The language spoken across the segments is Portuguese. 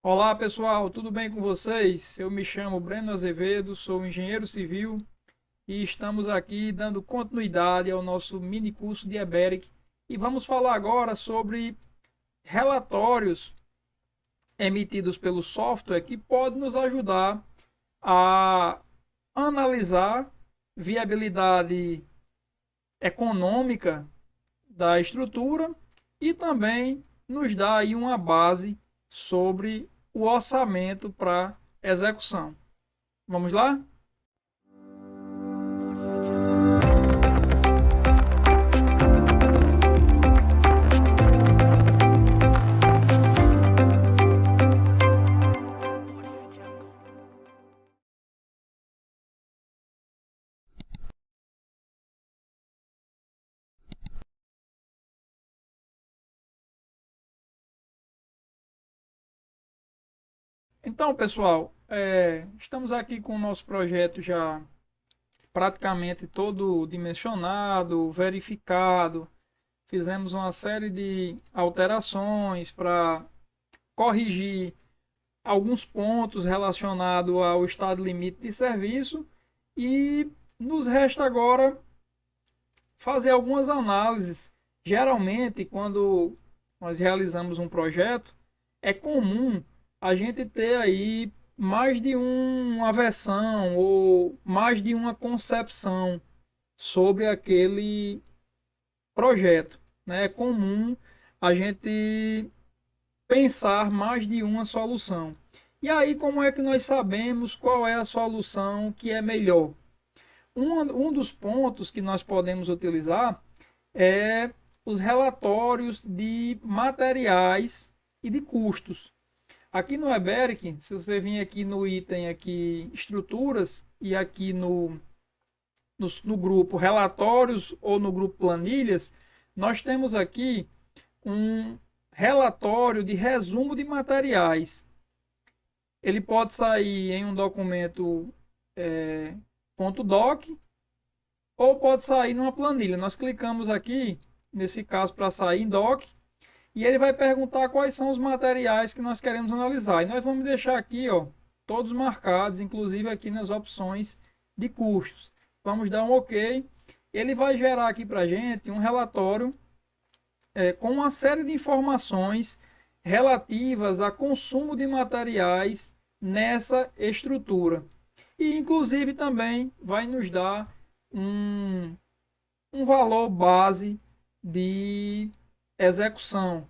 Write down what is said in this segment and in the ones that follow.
Olá pessoal, tudo bem com vocês? Eu me chamo Breno Azevedo, sou engenheiro civil e estamos aqui dando continuidade ao nosso mini curso de EBERIC e vamos falar agora sobre relatórios emitidos pelo software que podem nos ajudar a analisar viabilidade econômica da estrutura e também nos dá aí uma base sobre o orçamento para execução. Vamos lá? Então, pessoal, estamos aqui com o nosso projeto já praticamente todo dimensionado, verificado. Fizemos uma série de alterações para corrigir alguns pontos relacionados ao estado limite de serviço e nos resta agora fazer algumas análises. Geralmente, quando nós realizamos um projeto, é comum a gente ter aí mais de uma versão ou mais de uma concepção sobre aquele projeto, né? É comum a gente pensar mais de uma solução. E aí, como é que nós sabemos qual é a solução que é melhor? Um dos pontos que nós podemos utilizar é os relatórios de materiais e de custos. Aqui no EBERIC, se você vir aqui no item aqui estruturas e aqui no grupo relatórios ou no grupo planilhas, nós temos aqui um relatório de resumo de materiais. Ele pode sair em um documento .doc ou pode sair numa planilha. Nós clicamos aqui, nesse caso, para sair em doc, e ele vai perguntar quais são os materiais que nós queremos analisar. E nós vamos deixar aqui, ó, todos marcados, inclusive aqui nas opções de custos. Vamos dar um OK. Ele vai gerar aqui para a gente um relatório com uma série de informações relativas a consumo de materiais nessa estrutura. E inclusive também vai nos dar um valor base de execução.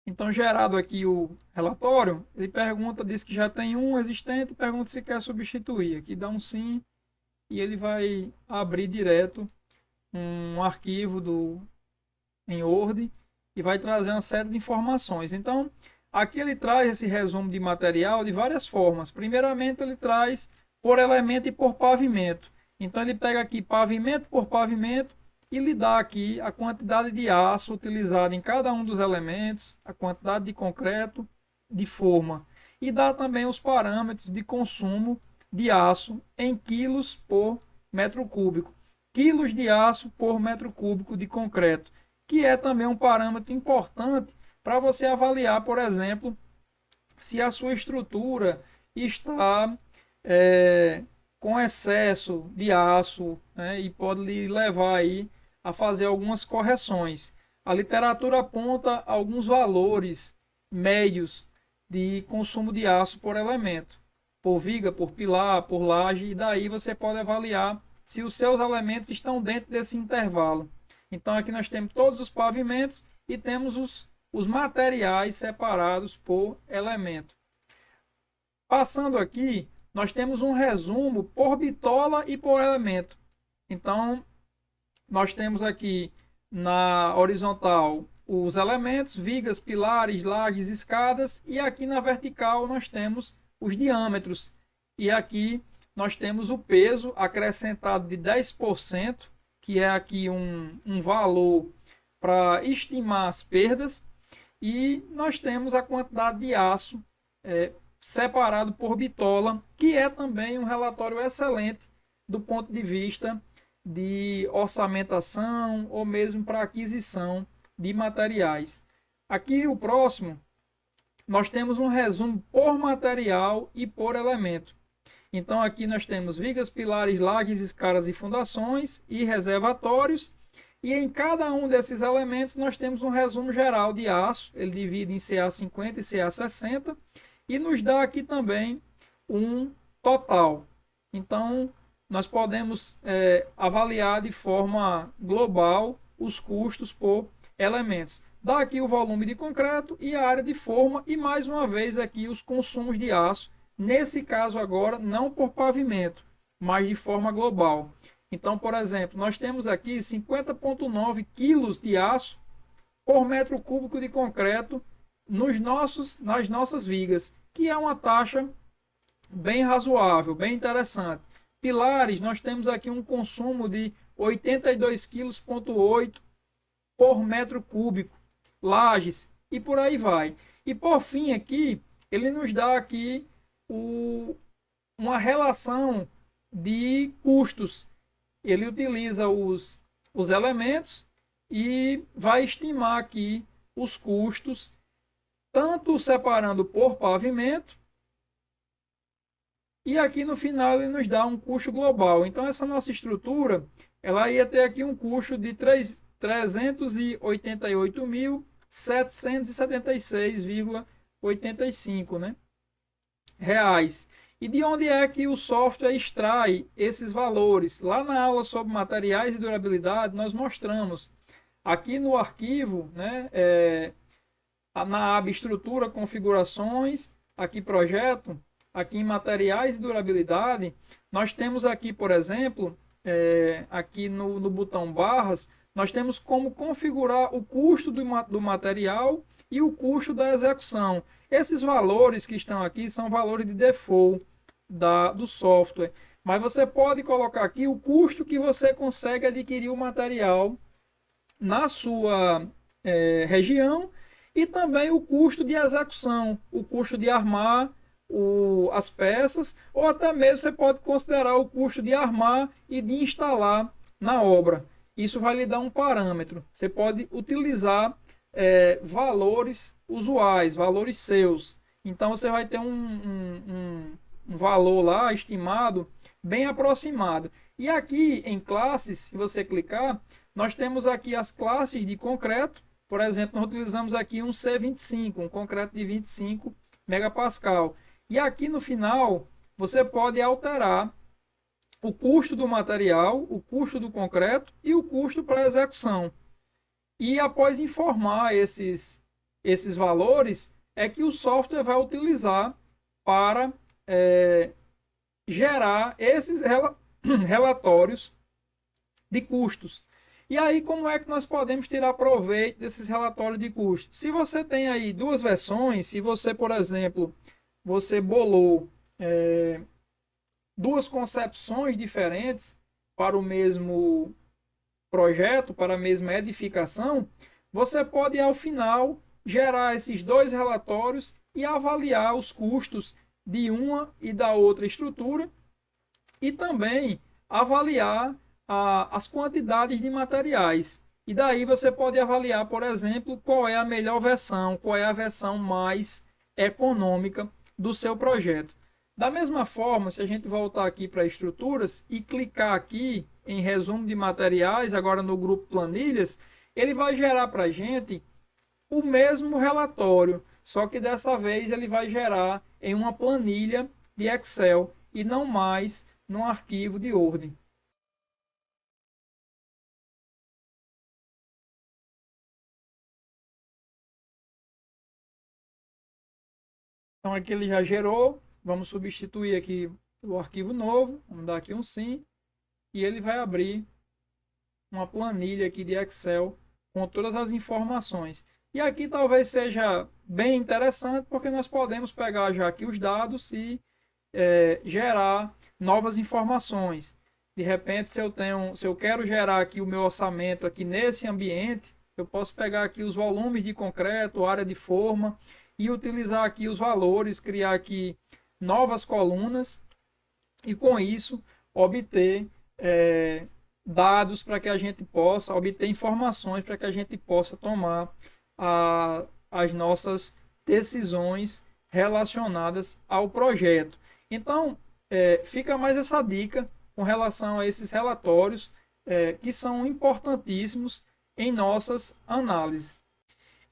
Então, gerado aqui o relatório, ele pergunta, diz que já tem um existente, pergunta se quer substituir. Aqui dá um sim e ele vai abrir direto um arquivo em Word e vai trazer uma série de informações. Então, aqui ele traz esse resumo de material de várias formas. Primeiramente, ele traz por elemento e por pavimento. Então, ele pega aqui pavimento por pavimento e lhe dá aqui a quantidade de aço utilizado em cada um dos elementos, a quantidade de concreto, de forma. E dá também os parâmetros de consumo de aço em quilos por metro cúbico. Quilos de aço por metro cúbico de concreto, que é também um parâmetro importante para você avaliar, por exemplo, se a sua estrutura está com excesso de aço, né, e pode lhe levar aí a fazer algumas correções. A literatura aponta alguns valores médios de consumo de aço por elemento, por viga, por pilar, por laje, e daí você pode avaliar se os seus elementos estão dentro desse intervalo. Então aqui nós temos todos os pavimentos e temos os materiais separados por elemento. Passando aqui, nós temos um resumo por bitola e por elemento. Então, nós temos aqui na horizontal os elementos, vigas, pilares, lajes, escadas, e aqui na vertical nós temos os diâmetros. E aqui nós temos o peso acrescentado de 10%, que é aqui um valor para estimar as perdas, e nós temos a quantidade de aço separado por bitola, que é também um relatório excelente do ponto de vista de orçamentação ou mesmo para aquisição de materiais. Aqui o próximo, nós temos um resumo por material e por elemento. Então aqui nós temos vigas, pilares, lajes, escadas e fundações e reservatórios. E em cada um desses elementos nós temos um resumo geral de aço. Ele divide em CA50 e CA60 e nos dá aqui também um total. Então nós podemos avaliar de forma global os custos por elementos. Dá aqui o volume de concreto e a área de forma e mais uma vez aqui os consumos de aço. Nesse caso agora, não por pavimento, mas de forma global. Então, por exemplo, nós temos aqui 50,9 quilos de aço por metro cúbico de concreto nas nossas vigas, que é uma taxa bem razoável, bem interessante. Pilares, nós temos aqui um consumo de 82,8 kg por metro cúbico. Lajes e por aí vai. E por fim aqui, ele nos dá aqui uma relação de custos. Ele utiliza os elementos e vai estimar aqui os custos, tanto separando por pavimento, e aqui no final ele nos dá um custo global. Então essa nossa estrutura, ela ia ter aqui um custo de 388.776,85, né, reais. E de onde é que o software extrai esses valores? Lá na aula sobre materiais e durabilidade, nós mostramos aqui no arquivo, né, na aba estrutura, configurações, aqui projeto, aqui em materiais e durabilidade, nós temos aqui, por exemplo, aqui no botão barras, nós temos como configurar o custo do material e o custo da execução. Esses valores que estão aqui são valores de default do software, mas você pode colocar aqui o custo que você consegue adquirir o material na sua região e também o custo de execução, o custo de armar as peças, ou até mesmo você pode considerar o custo de armar e de instalar na obra. Isso vai lhe dar um parâmetro. Você pode utilizar valores usuais, valores seus. Então você vai ter um valor lá estimado bem aproximado. E aqui em classes, se você clicar, nós temos aqui as classes de concreto. Por exemplo, nós utilizamos aqui um C25, um concreto de 25 megapascal. E aqui no final, você pode alterar o custo do material, o custo do concreto e o custo para execução. E após informar esses valores, é que o software vai utilizar para gerar esses relatórios de custos. E aí, como é que nós podemos tirar proveito desses relatórios de custos? Se você tem aí duas versões, se você, por exemplo, você bolou duas concepções diferentes para o mesmo projeto, para a mesma edificação, você pode, ao final, gerar esses dois relatórios e avaliar os custos de uma e da outra estrutura e também avaliar as quantidades de materiais. E daí você pode avaliar, por exemplo, qual é a melhor versão, qual é a versão mais econômica do seu projeto. Da mesma forma, se a gente voltar aqui para estruturas e clicar aqui em resumo de materiais, agora no grupo planilhas, ele vai gerar para a gente o mesmo relatório, só que dessa vez ele vai gerar em uma planilha de Excel e não mais num arquivo de Word. Então aqui ele já gerou, vamos substituir aqui o arquivo novo, vamos dar aqui um sim, e ele vai abrir uma planilha aqui de Excel com todas as informações. E aqui talvez seja bem interessante, porque nós podemos pegar já aqui os dados e gerar novas informações. De repente, se eu quero gerar aqui o meu orçamento aqui nesse ambiente, eu posso pegar aqui os volumes de concreto, área de forma, e utilizar aqui os valores, criar aqui novas colunas, e com isso obter dados para que a gente possa obter informações para que a gente possa tomar as nossas decisões relacionadas ao projeto. Então, fica mais essa dica com relação a esses relatórios que são importantíssimos em nossas análises.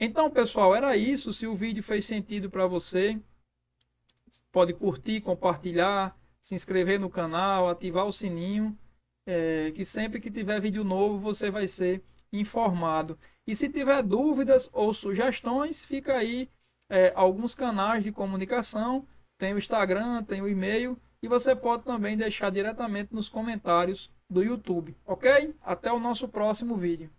Então, pessoal, era isso. Se o vídeo fez sentido para você, pode curtir, compartilhar, se inscrever no canal, ativar o sininho, que sempre que tiver vídeo novo você vai ser informado. E se tiver dúvidas ou sugestões, fica aí alguns canais de comunicação, tem o Instagram, tem o e-mail, e você pode também deixar diretamente nos comentários do YouTube, ok? Até o nosso próximo vídeo.